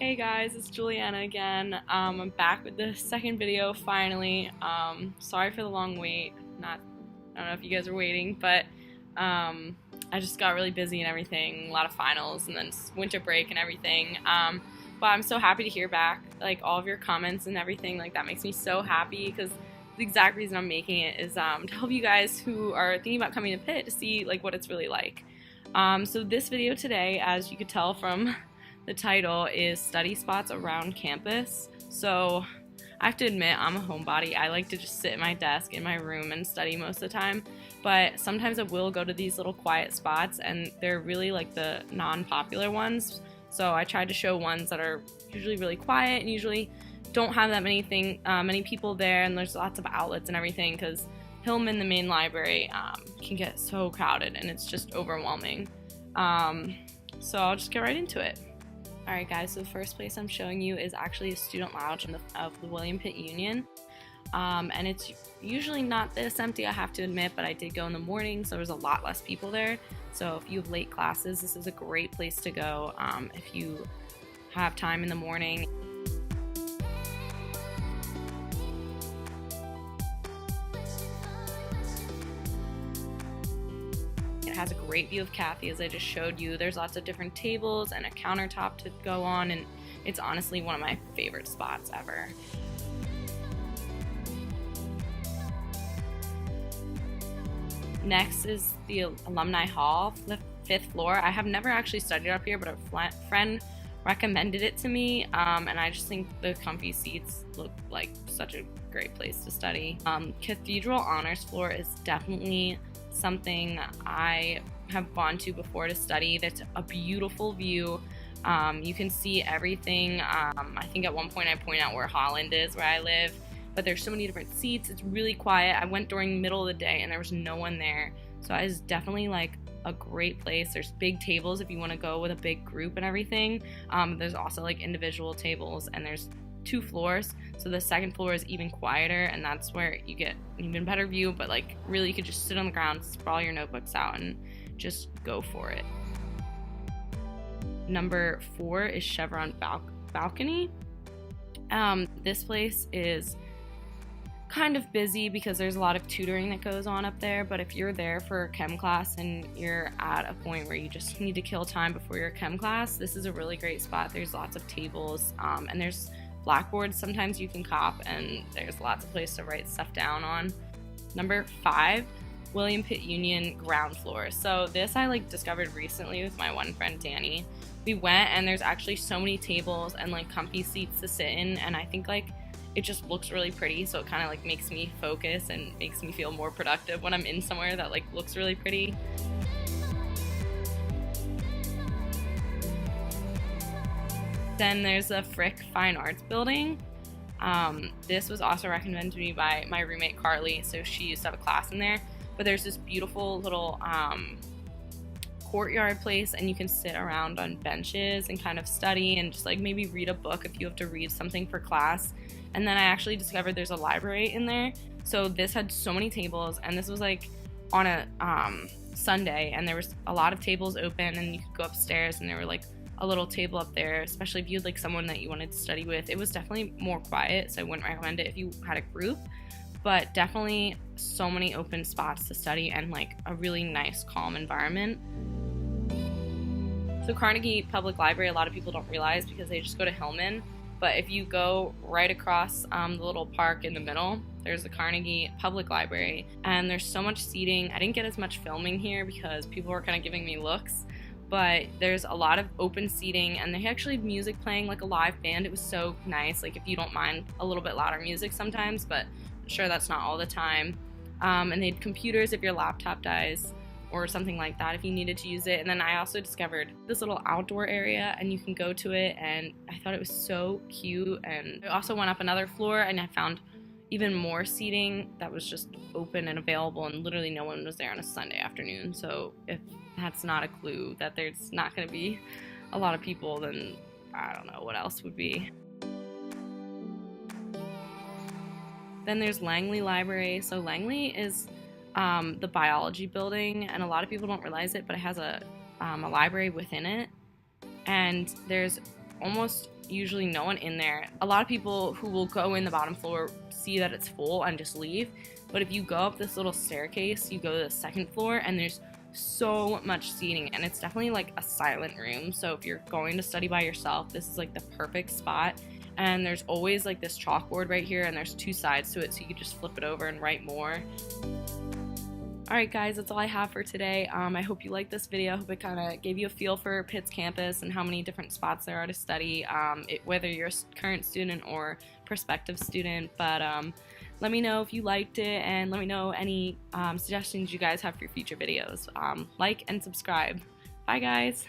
Hey guys, it's Juliana again. I'm back with the second video finally. Sorry for the long wait. I don't know if you guys are waiting, but I just got really busy and everything. A lot of finals and then winter break and everything. But I'm so happy to hear back like all of your comments and everything. Like that makes me so happy because the exact reason I'm making it is to help you guys who are thinking about coming to Pitt to see like what it's really like. So this video today, as you could tell from the title, is study spots around campus. So I have to admit, I'm a homebody. I like to just sit at my desk in my room and study most of the time, but sometimes I will go to these little quiet spots, and they're really like the non-popular ones. So I tried to show ones that are usually really quiet and usually don't have that many people there, and there's lots of outlets and everything, because Hillman, the main library, can get so crowded and it's just overwhelming. So I'll just get right into it. Alright guys, so the first place I'm showing you is actually a student lounge of the William Pitt Union. And it's usually not this empty, I have to admit, but I did go in the morning, so there's a lot less people there. So if you have late classes, this is a great place to go if you have time in the morning. It has a great view of Cathy, as I just showed you. There's lots of different tables and a countertop to go on, and it's honestly one of my favorite spots ever. Next is the Alumni Hall, the 5th floor. I have never actually studied up here, but a friend recommended it to me, and I just think the comfy seats look like such a great place to study. Cathedral Honors floor is definitely something I have gone to before to study. That's a beautiful view. You can see everything. I think at one point I point out where Holland is, where I live, but there's so many different seats. It's really quiet. I went during the middle of the day and there was no one there, so it's definitely like a great place. There's big tables if you want to go with a big group and everything. There's also like individual tables, and there's 2 floors, so the second floor is even quieter, and that's where you get an even better view. But like really, you could just sit on the ground, sprawl your notebooks out, and just go for it. Number 4 is Chevron Balcony. This place is kind of busy because there's a lot of tutoring that goes on up there, but if you're there for chem class and you're at a point where you just need to kill time before your chem class, this is a really great spot. There's lots of tables, and there's blackboards sometimes you can cop, and there's lots of places to write stuff down on. Number 5, William Pitt Union ground floor. So this I like discovered recently with my one friend Danny. We went, and there's actually so many tables and like comfy seats to sit in, and I think like it just looks really pretty, so it kind of like makes me focus and makes me feel more productive when I'm in somewhere that like looks really pretty. Then there's the Frick Fine Arts Building. This was also recommended to me by my roommate Carly, so she used to have a class in there. But there's this beautiful little courtyard place, and you can sit around on benches and kind of study and just like maybe read a book if you have to read something for class. And then I actually discovered there's a library in there. So this had so many tables, and this was like on a Sunday, and there was a lot of tables open, and you could go upstairs, and there were like a little table up there, especially if you had like someone that you wanted to study with. It was definitely more quiet, so I wouldn't recommend it if you had a group, but definitely so many open spots to study and like a really nice calm environment. So Carnegie Public Library, a lot of people don't realize because they just go to Hillman, but if you go right across the little park in the middle, there's the Carnegie Public Library, and there's so much seating. I didn't get as much filming here because people were kind of giving me looks, but there's a lot of open seating, and they actually have music playing, like a live band. It was so nice, like if you don't mind a little bit louder music sometimes, but I'm sure that's not all the time. And they had computers if your laptop dies or something like that if you needed to use it. And then I also discovered this little outdoor area, and you can go to it, and I thought it was so cute. And I also went up another floor, and I found even more seating that was just open and available, and literally no one was there on a Sunday afternoon. So if that's not a clue that there's not going to be a lot of people, then I don't know what else would be. Then there's Langley Library. So Langley is the biology building, and a lot of people don't realize it, but it has a library within it, and there's almost usually no one in there. A lot of people who will go in the bottom floor see that it's full and just leave, but if you go up this little staircase, you go to the second floor and there's so much seating, and it's definitely like a silent room. So if you're going to study by yourself, this is like the perfect spot. And there's always like this chalkboard right here, and there's two sides to it, so you can just flip it over and write more. Alright guys, that's all I have for today. I hope you liked this video. I hope it kind of gave you a feel for Pitt's campus and how many different spots there are to study, whether you're a current student or prospective student. But let me know if you liked it, and let me know any suggestions you guys have for future videos. Like and subscribe. Bye guys!